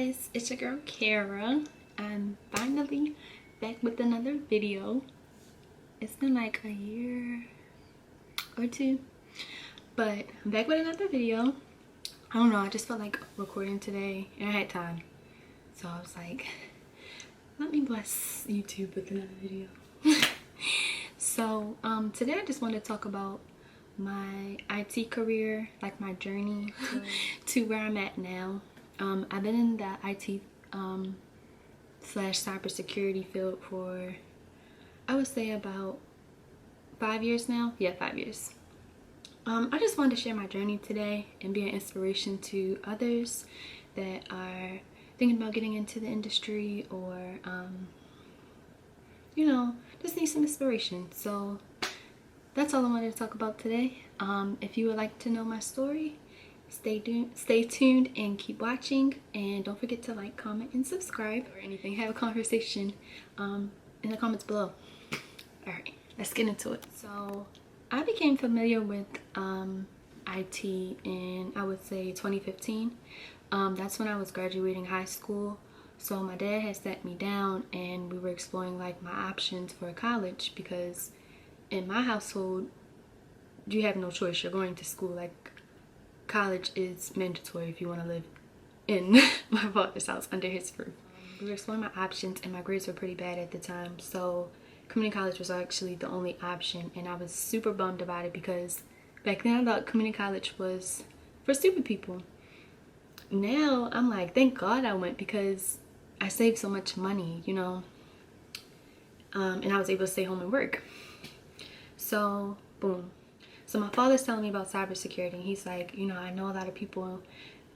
guys, it's your girl Kara. I'm finally back with another video. It's been like a year or two, but I'm back with another video. I don't know, I just felt like recording today and I had time, so I was like, let me bless YouTube with another video. So today I just want to talk about my IT career, like my journey to where I'm at now. I've been in the IT slash cybersecurity field for, I would say, about 5 years now. Yeah, 5 years. I just wanted to share my journey today and be an inspiration to others that are thinking about getting into the industry or you know, just need some inspiration. So that's all I wanted to talk about today. If you would like to know my story, stay tuned and keep watching, and don't forget to like, comment, and subscribe or anything. Have a conversation in the comments below. All right, let's get into it. So I became familiar with IT in, I would say, 2015. That's when I was graduating high school. So my dad had sat me down and we were exploring like my options for college, because in my household you have no choice. You're going to school. Like, college is mandatory if you want to live in my father's house under his roof. We were exploring my options and my grades were pretty bad at the time, so community college was actually the only option, and I was super bummed about it because back then I thought community college was for stupid people. Now I'm like, thank God I went, because I saved so much money, you know, and I was able to stay home and work. So boom. So my father's telling me about cybersecurity, and he's like, you know, I know a lot of people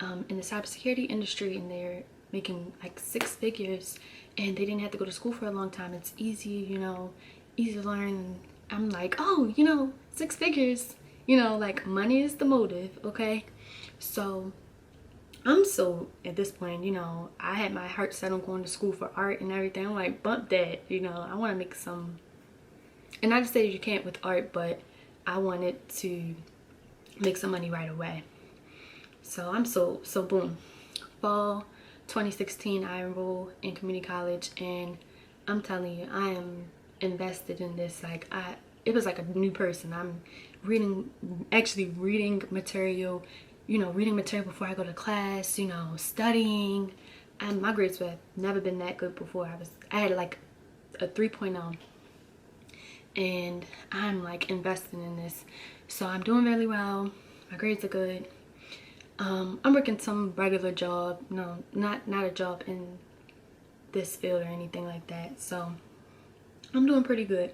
in the cybersecurity industry, and they're making like 6 figures, and they didn't have to go to school for a long time. It's easy, you know, easy to learn. And I'm like, oh, you know, 6 figures, you know, like, money is the motive, okay? So I'm so, at this point, you know, I had my heart set on going to school for art and everything. I'm like, bump that, you know, I want to make some, and not to say you can't with art, but I wanted to make some money right away. So I'm so boom. Fall 2016, I enrolled in community college, and I'm telling you, I am invested in this. Like, it was like a new person. I'm actually reading material, you know, reading material before I go to class, you know, studying. And my grades have never been that good before. I had like a 3.0. And I'm like investing in this, so I'm doing really well. My grades are good. I'm working some regular job, no, not a job in this field or anything like that. So I'm doing pretty good.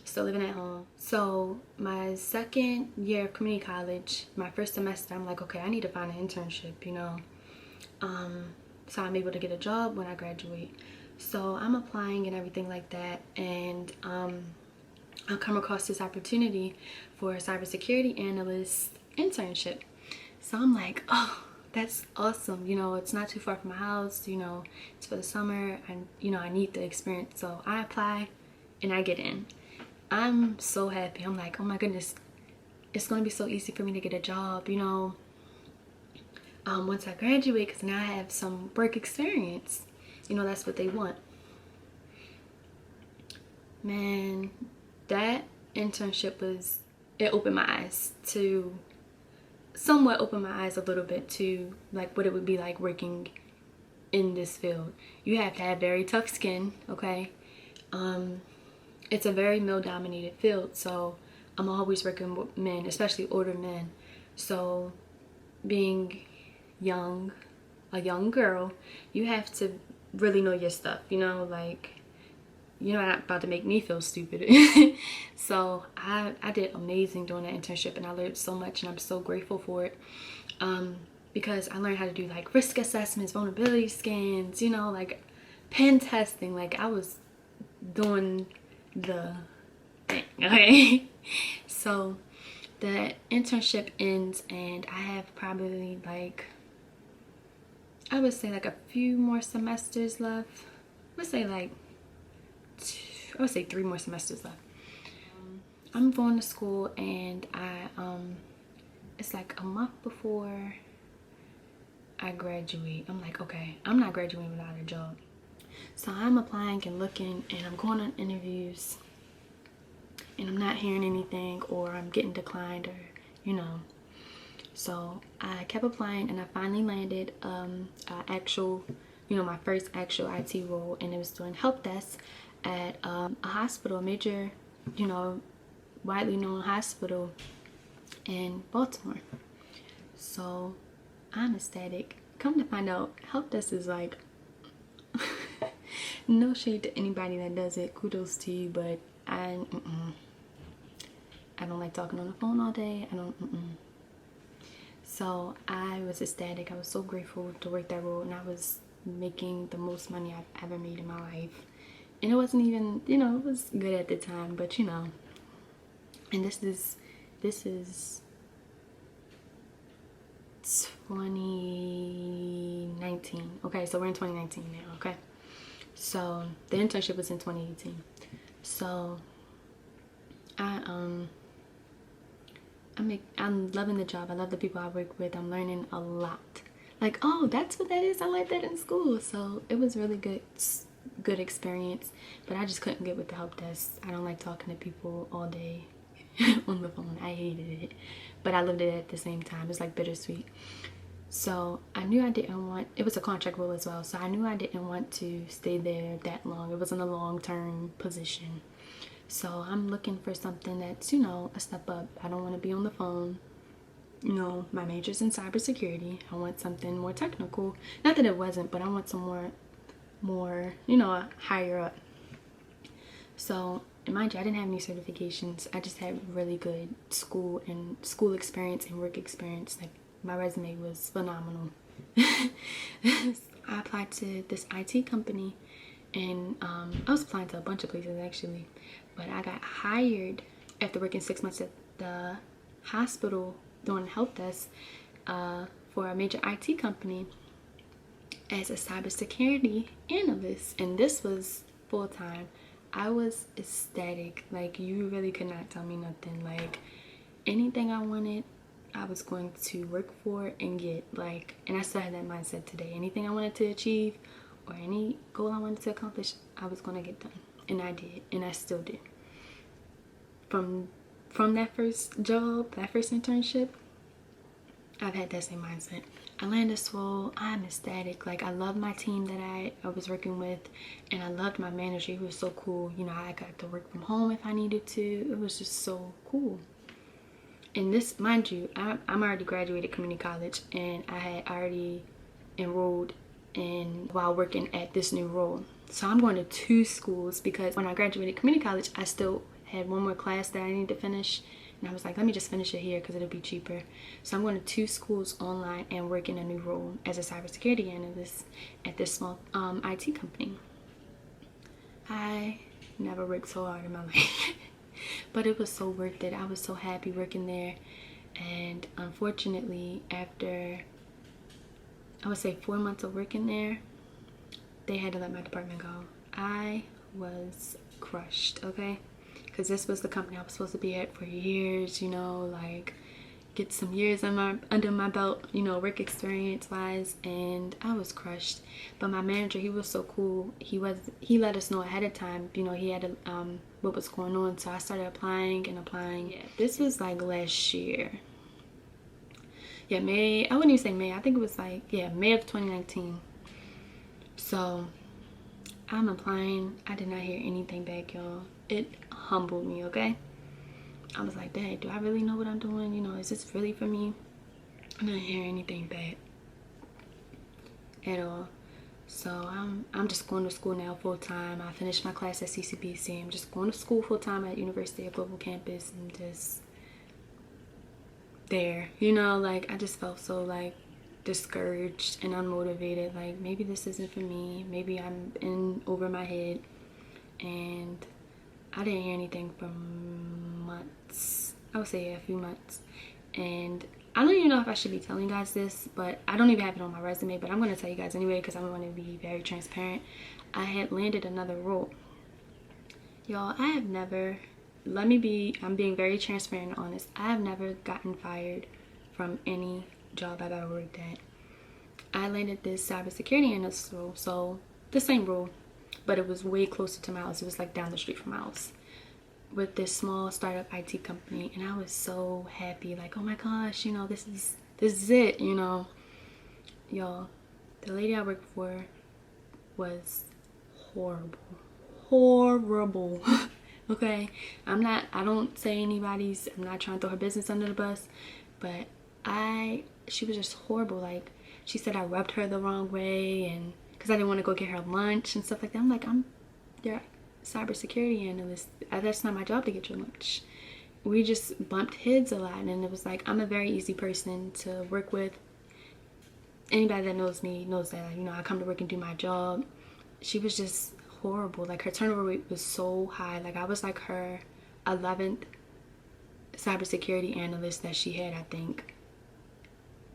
Still living at home. So my second year of community college, my first semester, I'm like, okay, I need to find an internship, you know. So I'm able to get a job when I graduate. So I'm applying and everything like that, and I'll come across this opportunity for a cybersecurity analyst internship. So I'm like, oh, that's awesome. You know, it's not too far from my house. You know, it's for the summer, and you know, I need the experience. So I apply and I get in. I'm so happy. I'm like, oh my goodness, it's going to be so easy for me to get a job, you know, once I graduate, because now I have some work experience. You know, that's what they want. Man, that internship it opened my eyes to, somewhat opened my eyes a little bit to like what it would be like working in this field. You have to have very tough skin, okay? It's a very male dominated field, so I'm always working with men, especially older men. So being a young girl, you have to really know your stuff, you know, like, you're not about to make me feel stupid. So I did amazing doing that internship, and I learned so much, and I'm so grateful for it, because I learned how to do like risk assessments, vulnerability scans, you know, like pen testing. Like, I was doing the thing, okay? So the internship ends, and I have probably like, I would say like a few more semesters left. I would say 3 more semesters left. I'm going to school, and it's like a month before I graduate, I'm like, okay, I'm not graduating without a job. So I'm applying and looking, and I'm going on interviews, and I'm not hearing anything, or I'm getting declined, or you know. So I kept applying, and I finally landed actual, my first actual IT role, and it was doing help desk at a hospital, a major, widely known hospital in Baltimore. So I'm ecstatic. Come to find out, help desk is like no shade to anybody that does it. Kudos to you, but I don't like talking on the phone all day. So I was ecstatic. I was so grateful to work that role, and I was making the most money I've ever made in my life. And it wasn't even, it was good at the time, but and this is 2019. Okay, so we're in 2019 now. Okay, so the internship was in 2018. So I'm loving the job. I love the people I work with. I'm learning a lot. Like, oh, that's what that is. I learned that in school. So it was really good experience. But I just couldn't get with the help desk. I don't like talking to people all day on the phone. I hated it. But I loved it at the same time. It's like bittersweet. So I knew I didn't want, it was a contract role as well. So I knew I didn't want to stay there that long. It wasn't a long-term position. So I'm looking for something that's, a step up. I don't want to be on the phone. My major's in cybersecurity. I want something more technical. Not that it wasn't, but I want some more, higher up. So, and mind you, I didn't have any certifications. I just had really good school experience and work experience. Like, my resume was phenomenal. I applied to this IT company, and I was applying to a bunch of places actually, but I got hired after working 6 months at the hospital doing help desk for a major IT company as a cybersecurity analyst, and this was full-time. I was ecstatic. Like, you really could not tell me nothing. Like, anything I wanted, I was going to work for and get. Like, and I still had that mindset today. Anything I wanted to achieve or any goal I wanted to accomplish, I was going to get done. And I did, and I still did. From that first job, that first internship, I've had that same mindset. I landed this role. I'm ecstatic. Like, I love my team that I was working with, and I loved my manager. He was so cool. I got to work from home if I needed to. It was just so cool. And this, mind you, I'm already graduated community college, and I had already enrolled while working at this new role. So I'm going to 2 schools, because when I graduated community college, I still had one more class that I needed to finish, and I was like, let me just finish it here because it'll be cheaper. So I'm going to 2 schools online and work in a new role as a cybersecurity analyst at this small IT company. I never worked so hard in my life. But it was so worth it. I was so happy working there. And unfortunately, after, I would say 4 months of working there, they had to let my department go. I was crushed, okay? Because this was the company I was supposed to be at for years, like get some years under my belt, work experience wise, and I was crushed. But my manager, he was so cool. He let us know ahead of time, he had what was going on. So I started applying. Yeah, this was like last year. Yeah, May. I wouldn't even say May. I think it was like, yeah, May of 2019. So I'm applying. I did not hear anything back, y'all. It humbled me, okay? I was like, dang, do I really know what I'm doing? Is this really for me? I didn't hear anything back at all. So I'm just going to school now full time. I finished my class at CCBC. I'm just going to school full time at University of Global Campus, and just there, like I just felt so like discouraged and unmotivated. Like, maybe this isn't for me. Maybe I'm in over my head. And I didn't hear anything for months. I would say a few months. And I don't even know if I should be telling you guys this, but I don't even have it on my resume, but I'm going to tell you guys anyway because I want to be very transparent. I had landed another role. Y'all, I have never, I'm being very transparent and honest. I have never gotten fired from any job I've ever worked at. I landed this cybersecurity analyst role, so the same role, but it was way closer to my house. It was like down the street from my house, with this small startup IT company. And I was so happy, like, oh my gosh, you know, this is it, you know. Y'all, the lady I worked for was horrible. Okay, I don't say anybody's, I'm not trying to throw her business under the bus, but she was just horrible. Like, she said I rubbed her the wrong way, and because I didn't want to go get her lunch and stuff like that. I'm like, I'm your cybersecurity analyst. That's not my job to get your lunch. We just bumped heads a lot, and it was like, I'm a very easy person to work with. Anybody that knows me knows that, you know, I come to work and do my job. She was just horrible. Like, her turnover rate was so high. Like, I was like her 11th cybersecurity analyst that she had, I think.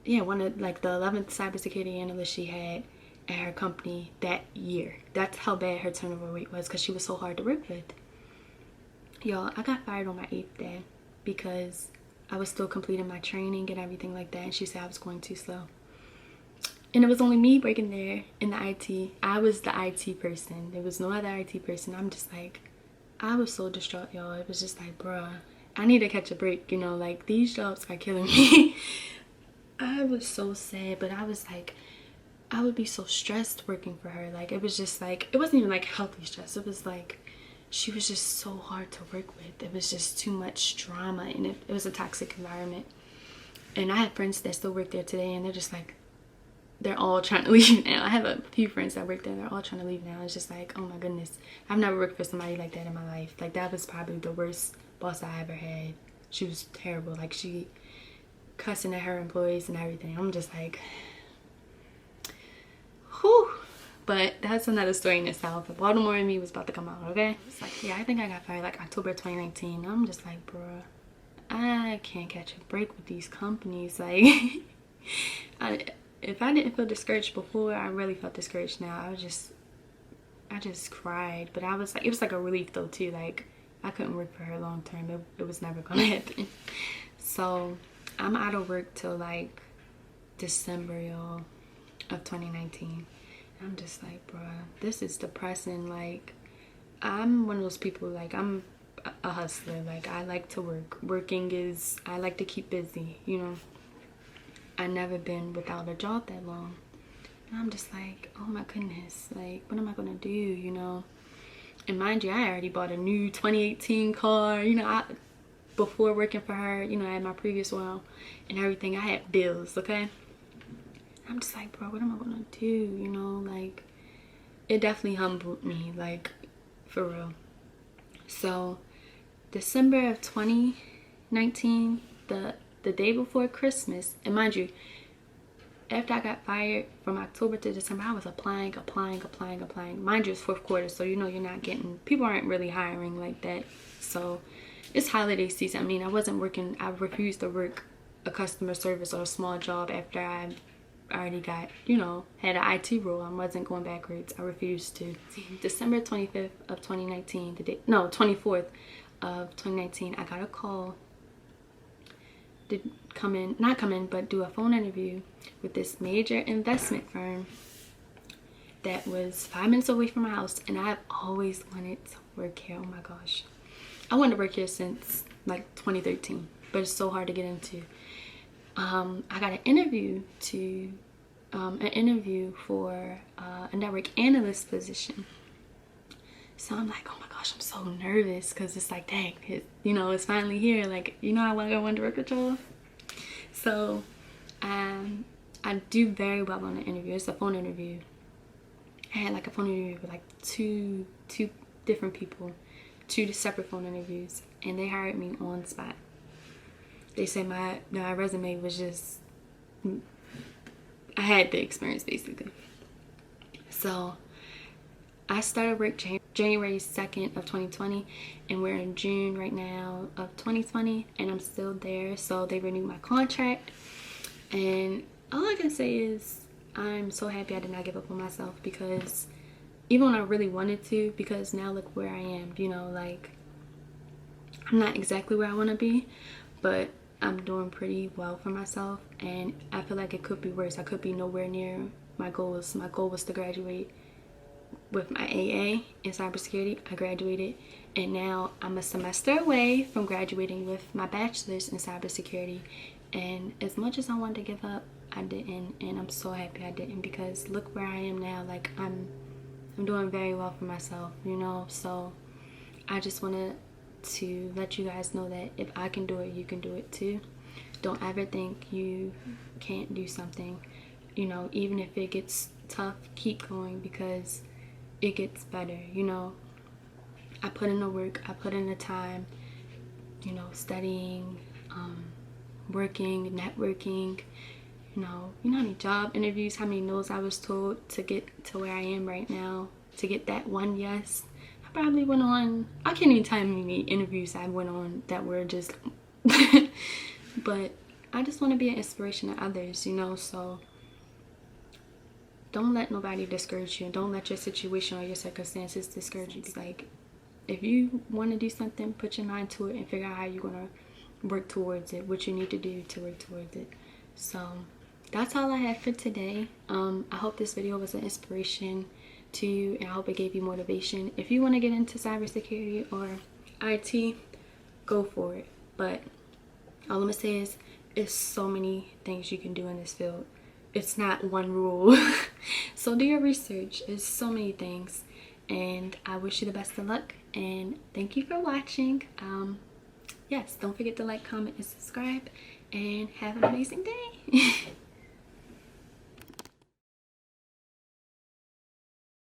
Yeah, one of, like, the 11th cybersecurity analyst she had at her company that year. That's how bad her turnover rate was, because she was so hard to work with. Y'all, I got fired on my 8th day because I was still completing my training and everything like that, and she said I was going too slow. And it was only me working there in the IT. I was the IT person. There was no other IT person. I'm just like, I was so distraught, y'all. It was just like, bruh, I need to catch a break, you know, like, these jobs are killing me. I was so sad, but I was like, I would be so stressed working for her. Like, it was just like, it wasn't even like healthy stress. It was like, she was just so hard to work with. It was just too much drama, and it was a toxic environment. And I have friends that still work there today, and they're just like, they're all trying to leave now. I have a few friends that work there. They're all trying to leave now. It's just like, oh my goodness. I've never worked for somebody like that in my life. Like, that was probably the worst boss I ever had. She was terrible. Like, she cussing at her employees and everything. I'm just like, whew. But that's another story in itself. The Baltimore in me was about to come out, okay? It's like, yeah, I think I got fired like October 2019. I'm just like, bruh, I can't catch a break with these companies. Like, if I didn't feel discouraged before, I really felt discouraged now. I just cried. But I was like, it was like a relief though too. Like, I couldn't work for her long term. It was never gonna happen. So I'm out of work till like December, y'all, of 2019. I'm just like, bruh, this is depressing. Like, I'm one of those people, like, I'm a hustler. Like, I like to work. I like to keep busy, you know. I've never been without a job that long. And I'm just like, oh my goodness, like, what am I gonna do, you know? And mind you, I already bought a new 2018 car, you know. Before working for her, you know, I had my previous one and everything. I had bills, okay? I'm just like, bro, what am I gonna do, you know? Like, it definitely humbled me, like, for real. So December of 2019, the day before Christmas, and mind you, after I got fired, from October to December, I was applying. Mind you, it's fourth quarter, so you know you're not getting, people aren't really hiring like that. So it's holiday season. I mean, I wasn't working, I refused to work a customer service or a small job after I already got, you know, had an IT role. I wasn't going backwards. I refused to. December 25th of 2019, 24th of 2019, I got a call to but do a phone interview with this major investment firm that was 5 minutes away from my house, and I've always wanted to work here. Oh my gosh, I wanted to work here since like 2013, but it's so hard to get into. I got an interview for a network analyst position. So I'm like, oh my gosh, I'm so nervous, because it's like, dang, you know, it's finally here. Like, you know, I want to work with y'all. So I do very well on the interview. It's a phone interview. I had like a phone interview with like two different people, 2 separate phone interviews, and they hired me on spot. They said my resume was just, I had the experience basically. So I started work January 2nd of 2020, and we're in June right now of 2020, and I'm still there. So they renewed my contract, and all I can say is I'm so happy I did not give up on myself, because even when I really wanted to, because now look where I am, you know, like, I'm not exactly where I want to be, but I'm doing pretty well for myself, and I feel like it could be worse. I could be nowhere near my goals. My goal was to graduate with my AA in cybersecurity. I graduated, and now I'm a semester away from graduating with my bachelor's in cybersecurity. And as much as I wanted to give up, I didn't, and I'm so happy I didn't, because look where I am now. Like, I'm doing very well for myself, you know. So I just wanted to let you guys know that if I can do it, you can do it too. Don't ever think you can't do something, you know. Even if it gets tough, keep going, because it gets better, you know. I put in the work, I put in the time, you know, studying, working, networking, you know how many job interviews, how many no's I was told to get to where I am right now, to get that one yes. I probably went on, I can't even tell you how many interviews I went on that were just but I just want to be an inspiration to others, you know. So don't let nobody discourage you, and don't let your situation or your circumstances discourage you. Like, if you want to do something, put your mind to it and figure out how you're going to work towards it, what you need to do to work towards it. So that's all I have for today. I hope this video was an inspiration to you, and I hope it gave you motivation. If you want to get into cybersecurity or IT, go for it. But all I'm gonna say is, there's so many things you can do in this field. It's not one rule. So do your research. There's so many things, and I wish you the best of luck, and thank you for watching. Yes, don't forget to like, comment, and subscribe, and have an amazing day.